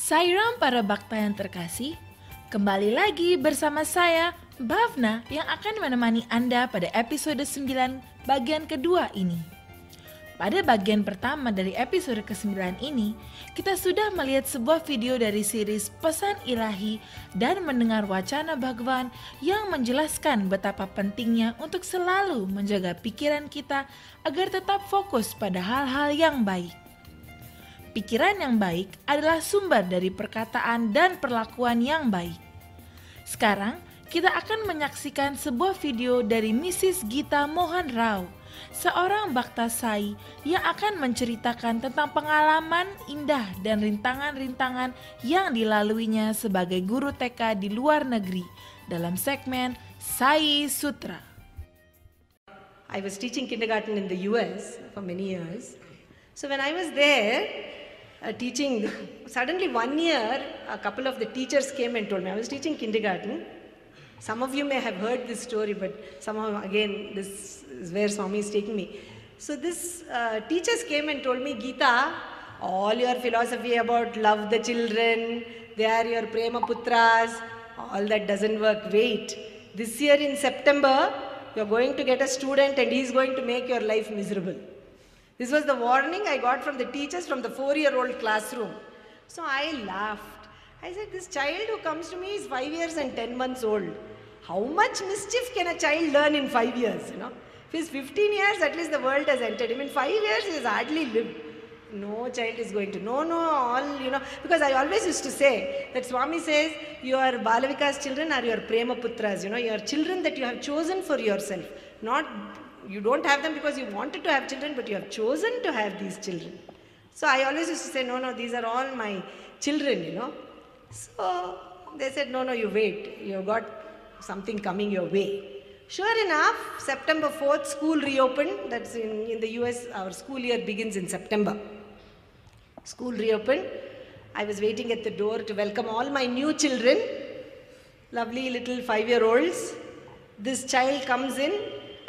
Sairam para bakta yang terkasih, kembali lagi bersama saya, Bhavna, yang akan menemani Anda pada episode 9 bagian kedua ini. Pada bagian pertama dari episode ke-9 ini, kita sudah melihat sebuah video dari series Pesan Ilahi dan mendengar wacana Bhagavan yang menjelaskan betapa pentingnya untuk selalu menjaga pikiran kita agar tetap fokus pada hal-hal yang baik. Pikiran yang baik adalah sumber dari perkataan dan perlakuan yang baik. Sekarang, kita akan menyaksikan sebuah video dari Mrs. Gita Mohan Rao, seorang bakta Sai yang akan menceritakan tentang pengalaman indah dan rintangan-rintangan yang dilaluinya sebagai guru TK di luar negeri dalam segmen Sai Sutra. I was teaching kindergarten in the US for many years. So when I was there teaching, suddenly one year a couple of the teachers came and told me, I was teaching kindergarten. Some of you may have heard this story, but somehow again this is where Swami is taking me. So this teachers came and told me, Geeta, all your philosophy about love the children, they are your prema putras, all that doesn't work. Wait, this year in September, you're going to get a student and he's going to make your life miserable. This was the warning I got from the teachers from the 4-year-old classroom. So I laughed. I said, this child who comes to me is 5 years and 10 months old. How much mischief can a child learn in 5 years? If he's 15 years, at least the world has entered him. In 5 years, he has hardly lived. No child is going to. Because I always used to say that Swami says, your Balavika's children are your Prema Putras, your children that you have chosen for yourself. You don't have them because you wanted to have children, but you have chosen to have these children. So I always used to say, no, these are all my children, So they said, no, you wait. You've got something coming your way. Sure enough, September 4th, school reopened. That's in the US, our school year begins in September. School reopened. I was waiting at the door to welcome all my new children, lovely little 5-year-olds. This child comes in,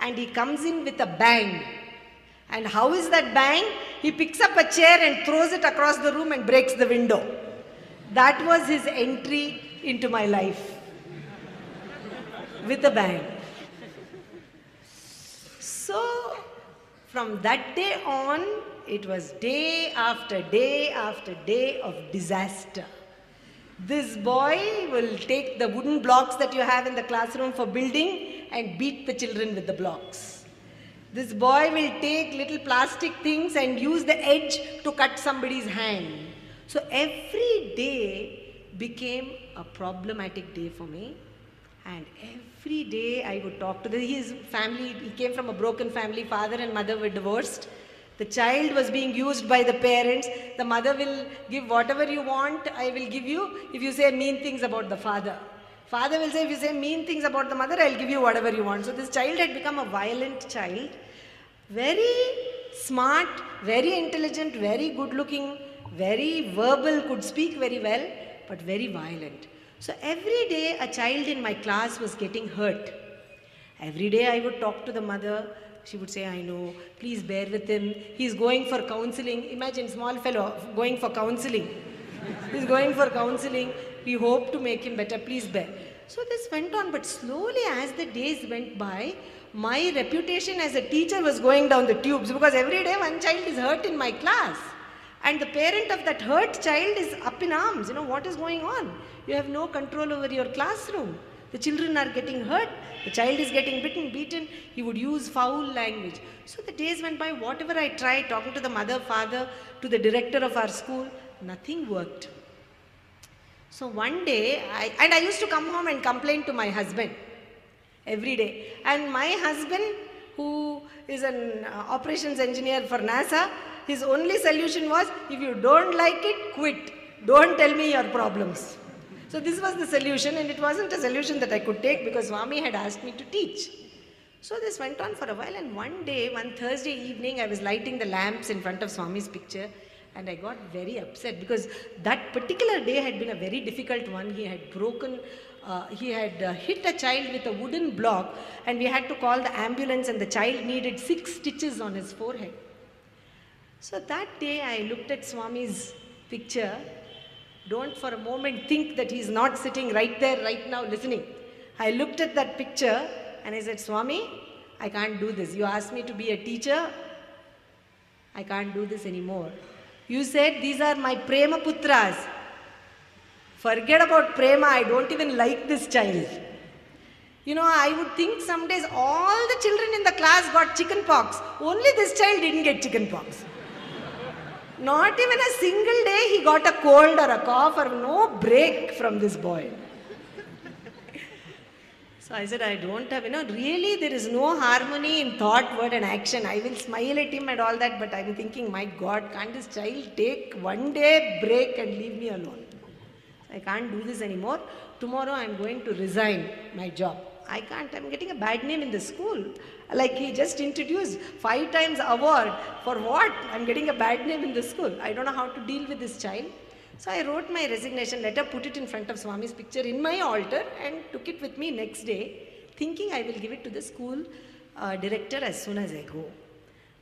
and he comes in with a bang. And how is that bang? He picks up a chair and throws it across the room and breaks the window. That was his entry into my life. With a bang. So, from that day on, it was day after day after day of disaster. This boy will take the wooden blocks that you have in the classroom for building and beat the children with the blocks. This boy will take little plastic things and use the edge to cut somebody's hand. So every day became a problematic day for me. And every day I would talk to his family. He came from a broken family. Father and mother were divorced. The child was being used by the parents. The mother will give whatever you want, I will give you if you say mean things about the father. Father will say, if you say mean things about the mother, I'll give you whatever you want. So this child had become a violent child. Very smart, very intelligent, very good looking, very verbal, could speak very well, but very violent. So every day a child in my class was getting hurt. Every day I would talk to the mother. She would say, I know, please bear with him. He's going for counseling. Imagine, small fellow going for counseling. He's going for counseling. We hope to make him better. Please bear. So this went on, but slowly as the days went by, my reputation as a teacher was going down the tubes, because every day one child is hurt in my class. And the parent of that hurt child is up in arms. What is going on? You have no control over your classroom. The children are getting hurt. The child is getting beaten. He would use foul language. So the days went by. Whatever I tried, talking to the mother, father, to the director of our school, nothing worked. So one day, I used to come home and complain to my husband every day. And my husband, who is an operations engineer for NASA, his only solution was, if you don't like it, quit. Don't tell me your problems. So this was the solution, and it wasn't a solution that I could take because Swami had asked me to teach. So this went on for a while, and one day, one Thursday evening, I was lighting the lamps in front of Swami's picture, and I got very upset because that particular day had been a very difficult one. He had hit a child with a wooden block, and we had to call the ambulance, and the child needed 6 stitches on his forehead. So that day I looked at Swami's picture Don't for a moment think that he's not sitting right there, right now, listening. I looked at that picture and I said, Swami, I can't do this. You asked me to be a teacher. I can't do this anymore. You said these are my prema putras. Forget about prema. I don't even like this child. You know, I would think some days all the children in the class got chicken pox. Only this child didn't get chicken pox. Not even a single day he got a cold or a cough or no break from this boy. So I said, I don't have, really there is no harmony in thought, word and action. I will smile at him and all that, but I'm thinking, my God, can't this child take one day break and leave me alone? I can't do this anymore. Tomorrow I'm going to resign my job. I can't, I'm getting a bad name in the school. Like he just introduced 5 times award. For what? I'm getting a bad name in the school. I don't know how to deal with this child. So I wrote my resignation letter, put it in front of Swami's picture in my altar and took it with me next day, thinking I will give it to the school director as soon as I go.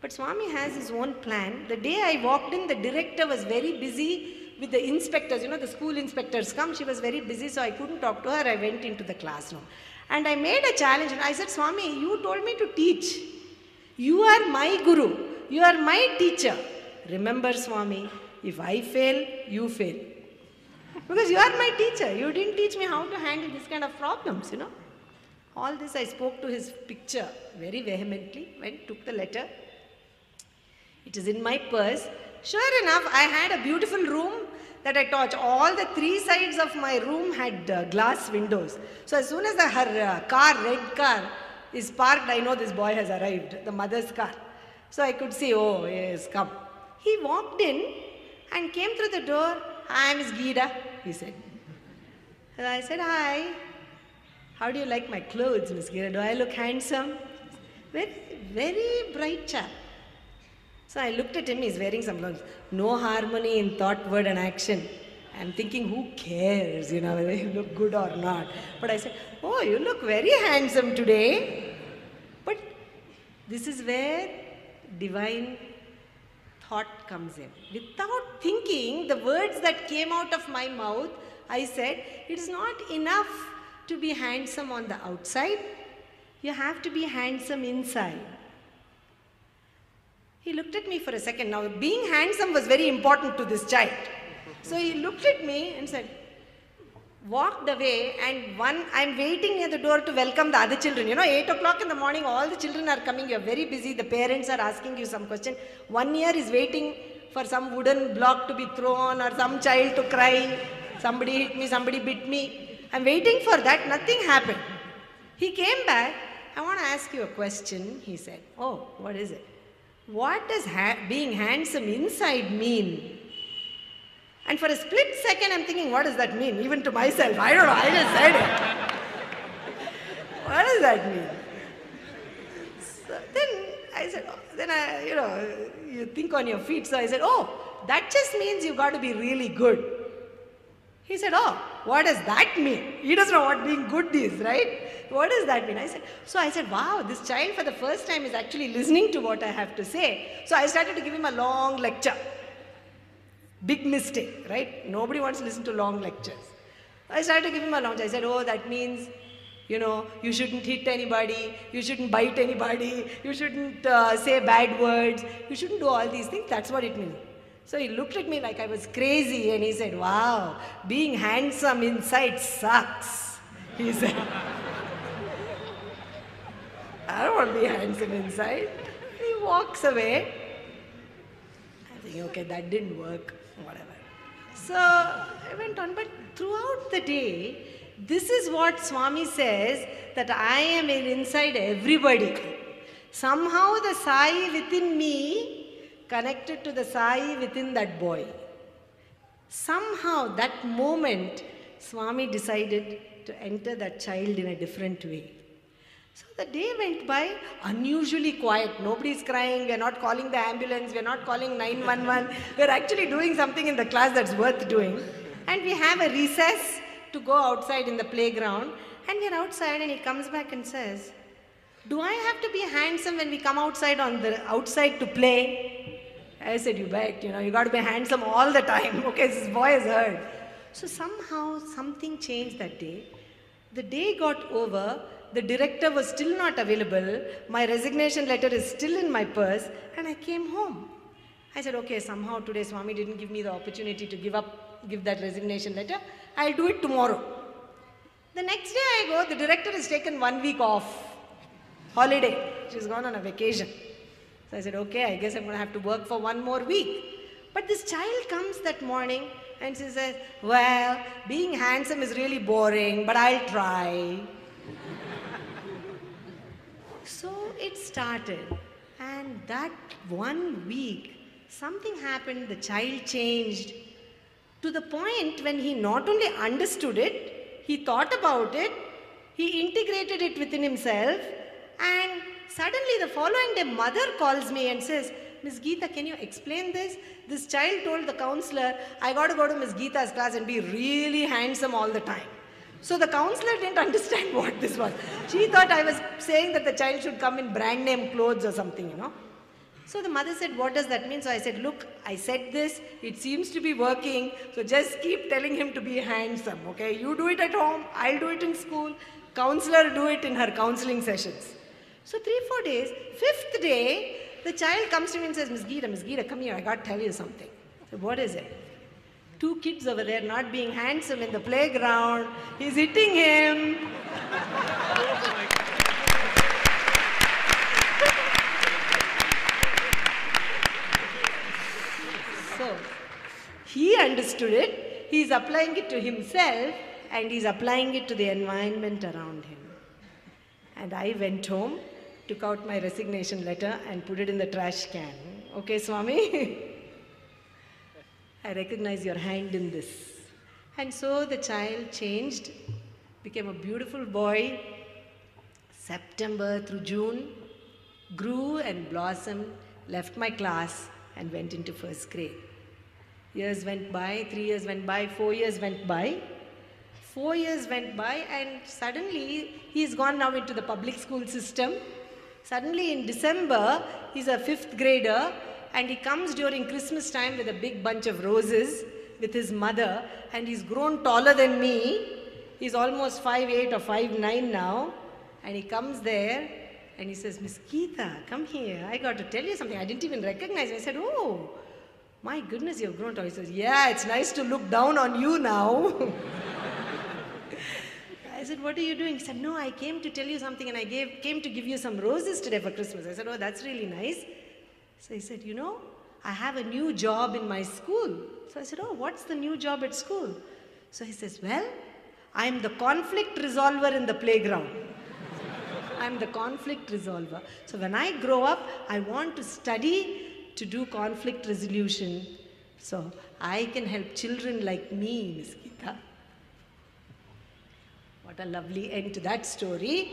But Swami has his own plan. The day I walked in, the director was very busy with the inspectors. The school inspectors come. She was very busy, so I couldn't talk to her. I went into the classroom. And I made a challenge and I said, Swami, you told me to teach. You are my guru. You are my teacher. Remember, Swami, if I fail, you fail. Because you are my teacher. You didn't teach me how to handle this kind of problems, All this I spoke to his picture very vehemently. Went, took the letter. It is in my purse. Sure enough, I had a beautiful room that I touched. All the 3 sides of my room had glass windows. So as soon as her car, red car, is parked, I know this boy has arrived, the mother's car. So I could see, oh, he has come. He walked in and came through the door. Hi, Miss Geeta, he said. And I said, hi. How do you like my clothes, Miss Geeta? Do I look handsome? Very, very bright chap. So I looked at him, he's wearing some clothes. No harmony in thought, word and action. I'm thinking, who cares, whether you look good or not. But I said, oh, you look very handsome today. But this is where divine thought comes in. Without thinking, the words that came out of my mouth, I said, it is not enough to be handsome on the outside. You have to be handsome inside. He looked at me for a second. Now, being handsome was very important to this child. So he looked at me and said, walked away, and I'm waiting near the door to welcome the other children. 8 o'clock in the morning, all the children are coming. You're very busy. The parents are asking you some question. 1 year is waiting for some wooden block to be thrown or some child to cry. Somebody hit me, somebody bit me. I'm waiting for that. Nothing happened. He came back. I want to ask you a question, he said. Oh, what is it? What does being handsome inside mean? And for a split second, I'm thinking, what does that mean? Even to myself, I don't know, I just said it. What does that mean? So then I said, you think on your feet. So I said, oh, that just means you got to be really good. He said, oh, what does that mean? He doesn't know what being good is, right? What does that mean? I said, wow, this child for the first time is actually listening to what I have to say. So I started to give him a long lecture. Big mistake, right? Nobody wants to listen to long lectures. I started to give him a long lecture. I said, oh, that means, you shouldn't hit anybody, you shouldn't bite anybody, you shouldn't say bad words, you shouldn't do all these things. That's what it means. So he looked at me like I was crazy and he said, wow, being handsome inside sucks, he said. I don't want to be handsome inside. He walks away. I think, okay, that didn't work, whatever. So I went on, but throughout the day, this is what Swami says, that I am inside everybody. Somehow the Sai within me connected to the Sai within that boy. Somehow that moment, Swami decided to enter that child in a different way. So the day went by unusually quiet. Nobody's crying. We're not calling the ambulance. We're not calling 911. We're actually doing something in the class that's worth doing. And we have a recess to go outside in the playground. And we're outside and he comes back and says, do I have to be handsome when we come outside outside to play? I said, you bet, you got to be handsome all the time. Okay, this boy has heard. So somehow something changed that day. The day got over, the director was still not available, my resignation letter is still in my purse, and I came home. I said, okay, somehow today Swami didn't give me the opportunity to give that resignation letter. I'll do it tomorrow. The next day I go, the director has taken 1 week off, holiday. She's gone on a vacation. So I said, okay, I guess I'm going to have to work for 1 more week. But this child comes that morning and she says, well, being handsome is really boring, but I'll try. So it started. And that 1 week, something happened, the child changed to the point when he not only understood it, he thought about it, he integrated it within himself, and suddenly the following day, mother calls me and says, Miss Geeta, can you explain this? This child told the counselor, I got to go to Miss Geeta's class and be really handsome all the time. So the counselor didn't understand what this was. She thought I was saying that the child should come in brand name clothes or something, you know. So the mother said, what does that mean? So I said, look, I said this, it seems to be working, so just keep telling him to be handsome, okay? You do it at home, I'll do it in school, counselor do it in her counseling sessions. So 3-4 days, 5th day, the child comes to me and says, Miss Geeta, come here, I got to tell you something. I said, what is it? 2 kids over there not being handsome in the playground, he's hitting him. So, he understood it, he's applying it to himself, and he's applying it to the environment around him. And I went home, took out my resignation letter and put it in the trash can. Okay, Swami? I recognize your hand in this. And so the child changed, became a beautiful boy. September through June, grew and blossomed, left my class and went into 1st grade. Years went by, 3 years went by, 4 years went by. 4 years went by and suddenly he's gone now into the public school system. Suddenly in December, he's a 5th grader and he comes during Christmas time with a big bunch of roses with his mother, and he's grown taller than me. He's almost 5'8" or 5'9" now, and he comes there and he says, Miss Geeta, come here, I got to tell you something. I didn't even recognize him. I said, oh, my goodness, you've grown taller. He says, yeah, it's nice to look down on you now. I said, what are you doing? He said, no, I came to tell you something and I came to give you some roses today for Christmas. I said, oh, that's really nice. So he said, you know, I have a new job in my school. So I said, oh, what's the new job at school? So he says, well, I'm the conflict resolver in the playground. I'm the conflict resolver. So when I grow up, I want to study to do conflict resolution so I can help children like me, Miss Geeta. What a lovely end to that story.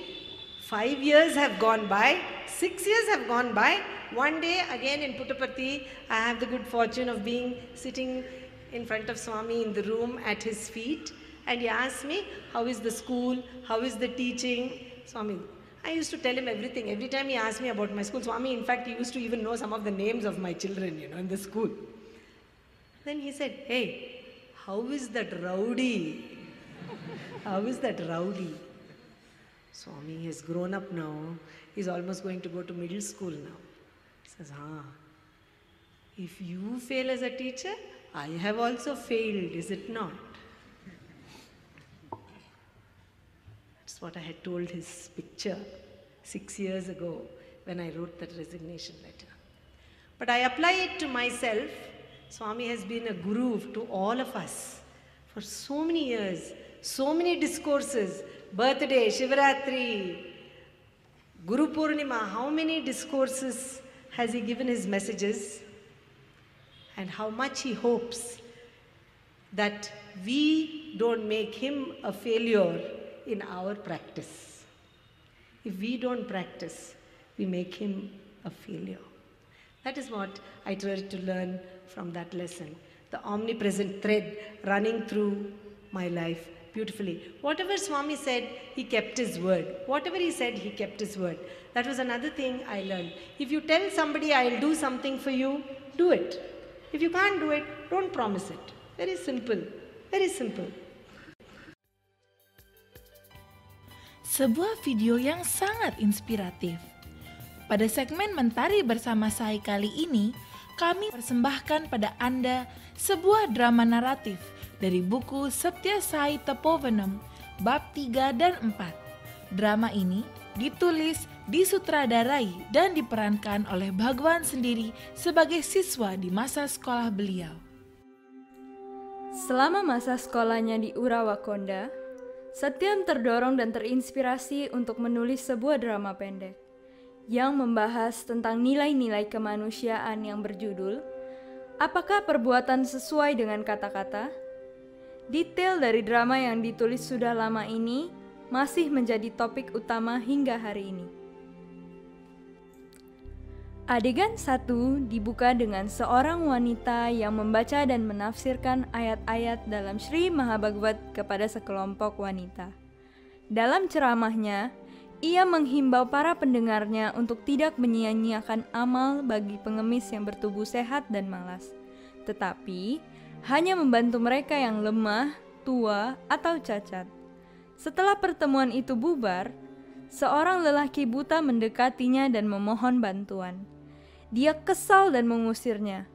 5 years have gone by, 6 years have gone by. One day again in Puttaparthi, I have the good fortune of being sitting in front of Swami in the room at his feet, and he asked me, how is the school, how is the teaching? Swami, I used to tell him everything. Every time he asked me about my school, Swami, in fact, he used to even know some of the names of my children, you know, in the school. Then he said, hey, how is that rowdy? How is that rowdy? Swami has grown up now. He's almost going to go to middle school now. He says, if you fail as a teacher, I have also failed, is it not? That's what I had told his picture 6 years ago when I wrote that resignation letter. But I apply it to myself. Swami has been a guru to all of us for so many years, so many discourses, birthday, Shivaratri, Guru Purnima, how many discourses has he given his messages, and how much he hopes that we don't make him a failure in our practice. If we don't practice, we make him a failure. That is what I tried to learn from that lesson. The omnipresent thread running through my life beautifully. Whatever Swami said, he kept his word. Whatever he said, he kept his word. That was another thing I learned. If you tell somebody, I'll do something for you, do it. If you can't do it, don't promise it. Very simple. Very simple. Sebuah video yang sangat inspiratif. Pada segmen Mentari Bersama Sai kali ini, kami persembahkan pada Anda sebuah drama naratif dari buku Setia Sai Tepovenem, bab 3 dan 4. Drama ini ditulis, disutradarai, dan diperankan oleh Bhagwan sendiri sebagai siswa di masa sekolah beliau. Selama masa sekolahnya di Urawakonda, Setia terdorong dan terinspirasi untuk menulis sebuah drama pendek yang membahas tentang nilai-nilai kemanusiaan yang berjudul Apakah Perbuatan Sesuai dengan Kata-kata? Detail dari drama yang ditulis sudah lama ini masih menjadi topik utama hingga hari ini. Adegan 1 dibuka dengan seorang wanita yang membaca dan menafsirkan ayat-ayat dalam Sri Mahabhagavad kepada sekelompok wanita. Dalam ceramahnya, ia menghimbau para pendengarnya untuk tidak menyia-nyiakan amal bagi pengemis yang bertubuh sehat dan malas, tetapi hanya membantu mereka yang lemah, tua, atau cacat. Setelah pertemuan itu bubar, seorang lelaki buta mendekatinya dan memohon bantuan. Dia kesal dan mengusirnya.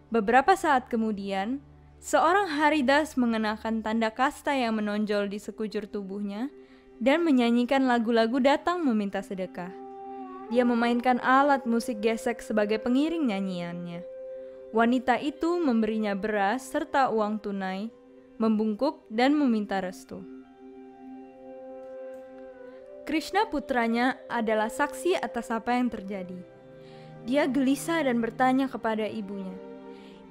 Beberapa saat kemudian, seorang Haridas mengenakan tanda kasta yang menonjol di sekujur tubuhnya dan menyanyikan lagu-lagu datang meminta sedekah. Dia memainkan alat musik gesek sebagai pengiring nyanyiannya. Wanita itu memberinya beras serta uang tunai, membungkuk dan meminta restu. Krishna putranya adalah saksi atas apa yang terjadi. Dia gelisah dan bertanya kepada ibunya,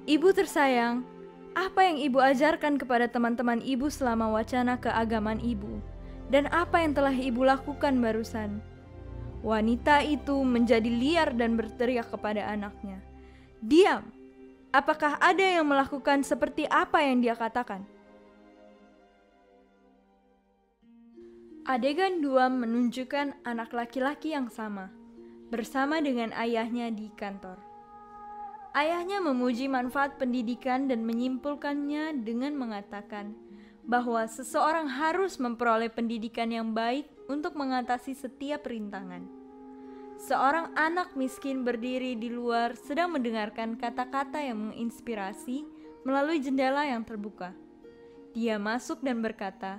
"Ibu tersayang, apa yang ibu ajarkan kepada teman-teman ibu selama wacana keagamaan ibu? Dan apa yang telah ibu lakukan barusan?" Wanita itu menjadi liar dan berteriak kepada anaknya, "Diam! Apakah ada yang melakukan seperti apa yang dia katakan?" Adegan 2 menunjukkan anak laki-laki yang sama, bersama dengan ayahnya di kantor. Ayahnya memuji manfaat pendidikan dan menyimpulkannya dengan mengatakan bahwa seseorang harus memperoleh pendidikan yang baik untuk mengatasi setiap rintangan. Seorang anak miskin berdiri di luar sedang mendengarkan kata-kata yang menginspirasi melalui jendela yang terbuka. Dia masuk dan berkata,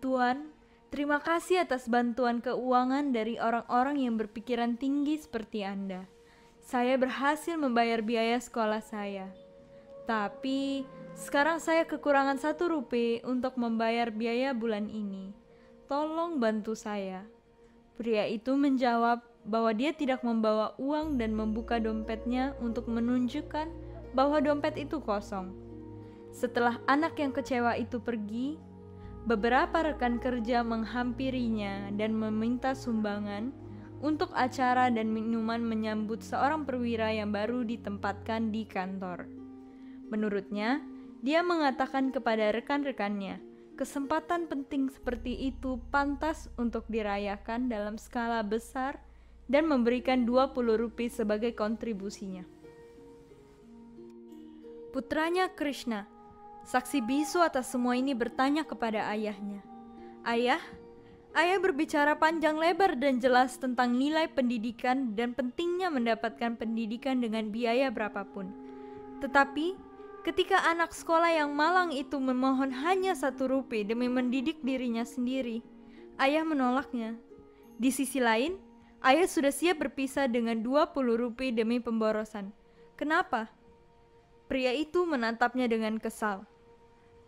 "Tuan, terima kasih atas bantuan keuangan dari orang-orang yang berpikiran tinggi seperti Anda. Saya berhasil membayar biaya sekolah saya. Tapi sekarang saya kekurangan 1 rupiah untuk membayar biaya bulan ini. Tolong bantu saya." Pria itu menjawab bahwa dia tidak membawa uang dan membuka dompetnya untuk menunjukkan bahwa dompet itu kosong. Setelah anak yang kecewa itu pergi, beberapa rekan kerja menghampirinya dan meminta sumbangan untuk acara dan minuman menyambut seorang perwira yang baru ditempatkan di kantor. Menurutnya, dia mengatakan kepada rekan-rekannya, kesempatan penting seperti itu pantas untuk dirayakan dalam skala besar dan memberikan 20 rupiah sebagai kontribusinya. Putranya Krishna, saksi bisu atas semua ini, bertanya kepada ayahnya, "Ayah, ayah berbicara panjang lebar dan jelas tentang nilai pendidikan dan pentingnya mendapatkan pendidikan dengan biaya berapapun. Tetapi, ketika anak sekolah yang malang itu memohon hanya 1 rupiah demi mendidik dirinya sendiri, ayah menolaknya. Di sisi lain, ayah sudah siap berpisah dengan 20 rupiah demi pemborosan. Kenapa?" Pria itu menatapnya dengan kesal.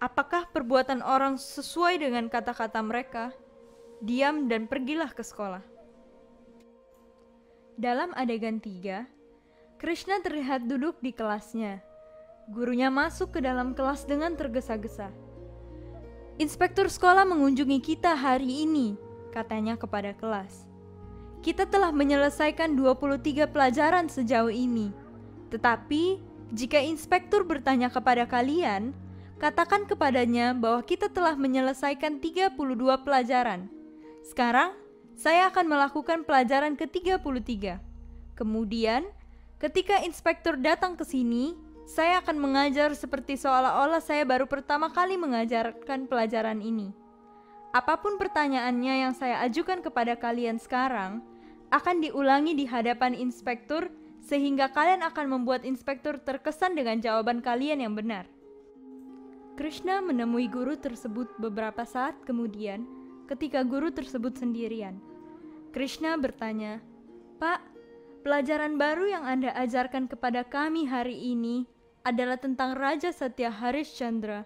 Apakah perbuatan orang sesuai dengan kata-kata mereka? Diam dan pergilah ke sekolah. Dalam adegan 3, Krishna terlihat duduk di kelasnya. Gurunya masuk ke dalam kelas dengan tergesa-gesa. "Inspektur sekolah mengunjungi kita hari ini," katanya kepada kelas. "Kita telah menyelesaikan 23 pelajaran sejauh ini. Tetapi jika inspektur bertanya kepada kalian, katakan kepadanya bahwa kita telah menyelesaikan 32 pelajaran. Sekarang, saya akan melakukan pelajaran ke-33. Kemudian, ketika inspektur datang ke sini, Saya akan mengajar seperti seolah-olah saya baru pertama kali mengajarkan pelajaran ini. Apapun pertanyaannya yang saya ajukan kepada kalian sekarang, akan diulangi di hadapan inspektur sehingga kalian akan membuat inspektur terkesan dengan jawaban kalian yang benar. Krishna menemui guru tersebut beberapa saat kemudian ketika guru tersebut sendirian. Krishna bertanya, "Pak, pelajaran baru yang Anda ajarkan kepada kami hari ini adalah tentang Raja Satya Harishchandra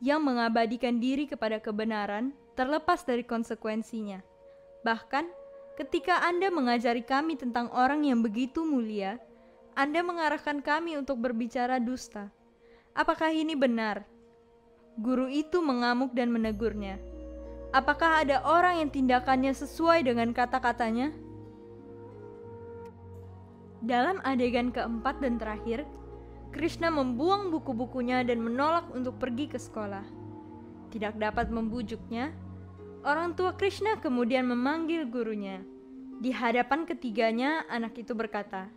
yang mengabadikan diri kepada kebenaran terlepas dari konsekuensinya. Bahkan, ketika Anda mengajari kami tentang orang yang begitu mulia, Anda mengarahkan kami untuk berbicara dusta. Apakah ini benar?" Guru itu mengamuk dan menegurnya. "Apakah ada orang yang tindakannya sesuai dengan kata-katanya?" Dalam adegan keempat dan terakhir, Krishna membuang buku-bukunya dan menolak untuk pergi ke sekolah. Tidak dapat membujuknya, orang tua Krishna kemudian memanggil gurunya. Di hadapan ketiganya, anak itu berkata,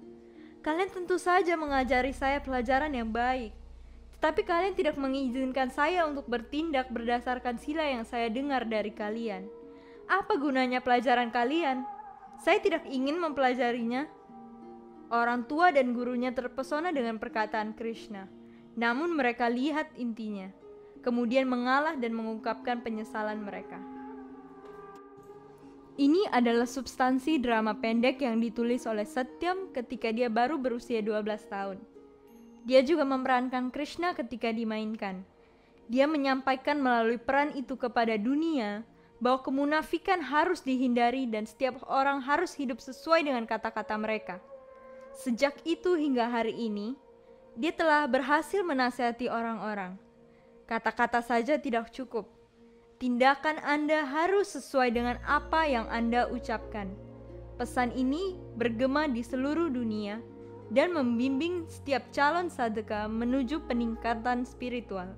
"Kalian tentu saja mengajari saya pelajaran yang baik, tetapi kalian tidak mengizinkan saya untuk bertindak berdasarkan sila yang saya dengar dari kalian. Apa gunanya pelajaran kalian? Saya tidak ingin mempelajarinya." Orang tua dan gurunya terpesona dengan perkataan Krishna, namun mereka lihat intinya, kemudian mengalah dan mengungkapkan penyesalan mereka. Ini adalah substansi drama pendek yang ditulis oleh Satyam ketika dia baru berusia 12 tahun. Dia juga memerankan Krishna ketika dimainkan. Dia menyampaikan melalui peran itu kepada dunia bahwa kemunafikan harus dihindari dan setiap orang harus hidup sesuai dengan kata-kata mereka. Sejak itu hingga hari ini, dia telah berhasil menasihati orang-orang. Kata-kata saja tidak cukup. Tindakan Anda harus sesuai dengan apa yang Anda ucapkan. Pesan ini bergema di seluruh dunia dan membimbing setiap calon sadhaka menuju peningkatan spiritual.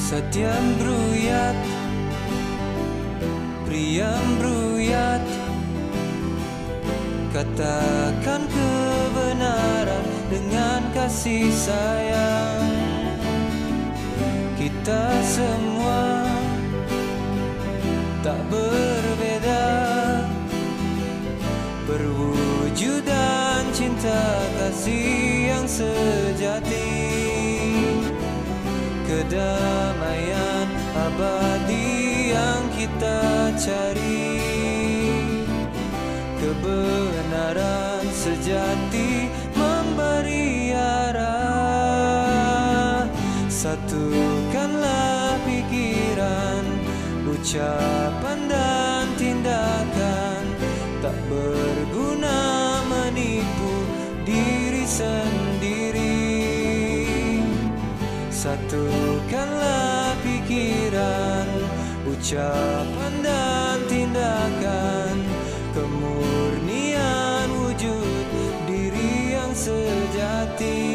Satyam bruyat, priyam bruyat, katakan kebenaran dengan kasih sayang. Kita semua tak berbeda, berwujudan cinta kasih yang sejati. Kedamaian abadi yang kita cari, kebenaran sejati memberi arah. Satukanlah pikiran, ucapan dan tindakan, tak berguna menipu diri sendiri. Satukanlah pikiran, ucapan dan tindakan, kemurnian wujud diri yang sejati.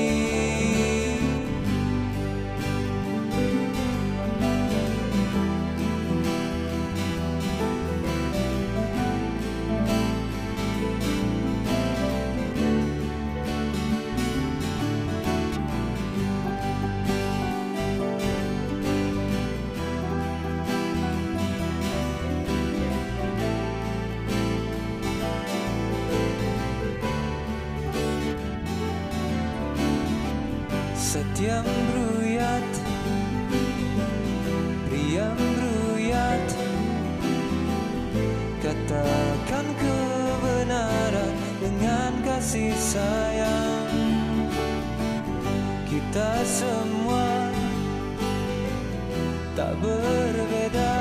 Satyam bruyat, priyam bruyat, katakan kebenaran dengan kasih sayang. Kita semua tak berbeda,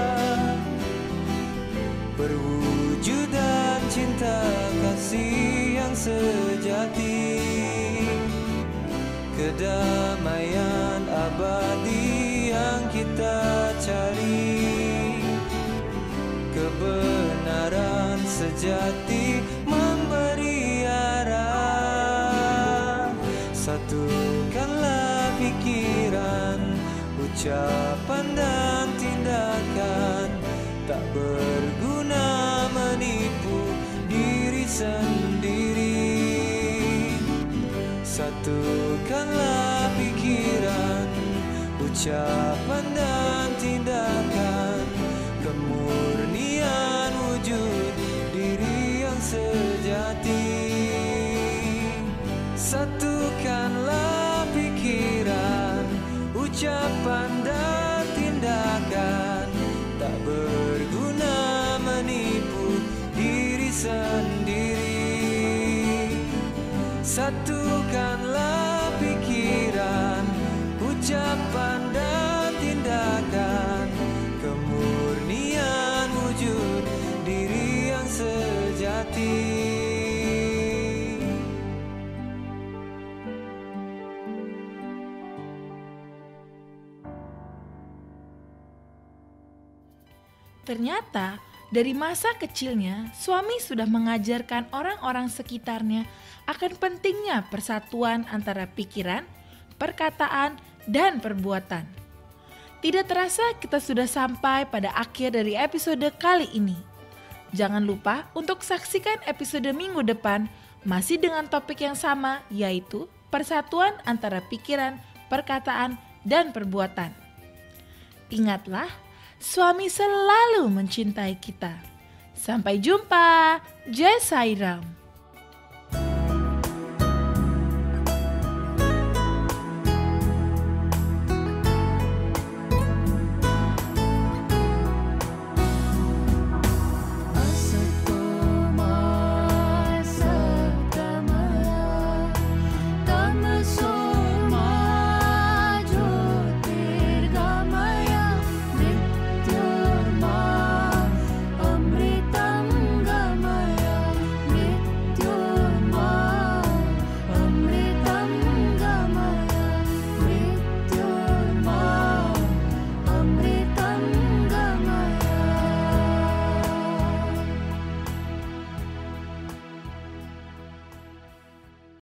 berwujudan cinta kasih yang sejati. kedamaian abadi yang kita cari. Kebenaran sejati memberi arah. Satukanlah pikiran, ucapan dan tindakan. Tak berguna menipu diri sendiri. Satukanlah pikiran, ucapan dan tindakan. Kemurnian wujud diri yang sejati. Satukanlah pikiran, ucapan dan tindakan. Tak berguna menipu diri sendiri. Satukanlah pikiran, ucapan dan tindakan. Kemurnian wujud diri yang sejati. Ternyata dari masa kecilnya suami sudah mengajarkan orang-orang sekitarnya akan pentingnya persatuan antara pikiran, perkataan, dan perbuatan. Tidak terasa kita sudah sampai pada akhir dari episode kali ini. Jangan lupa untuk saksikan episode minggu depan masih dengan topik yang sama, yaitu persatuan antara pikiran, perkataan, dan perbuatan. Ingatlah, suami selalu mencintai kita. Sampai jumpa. Jai Sai Ram.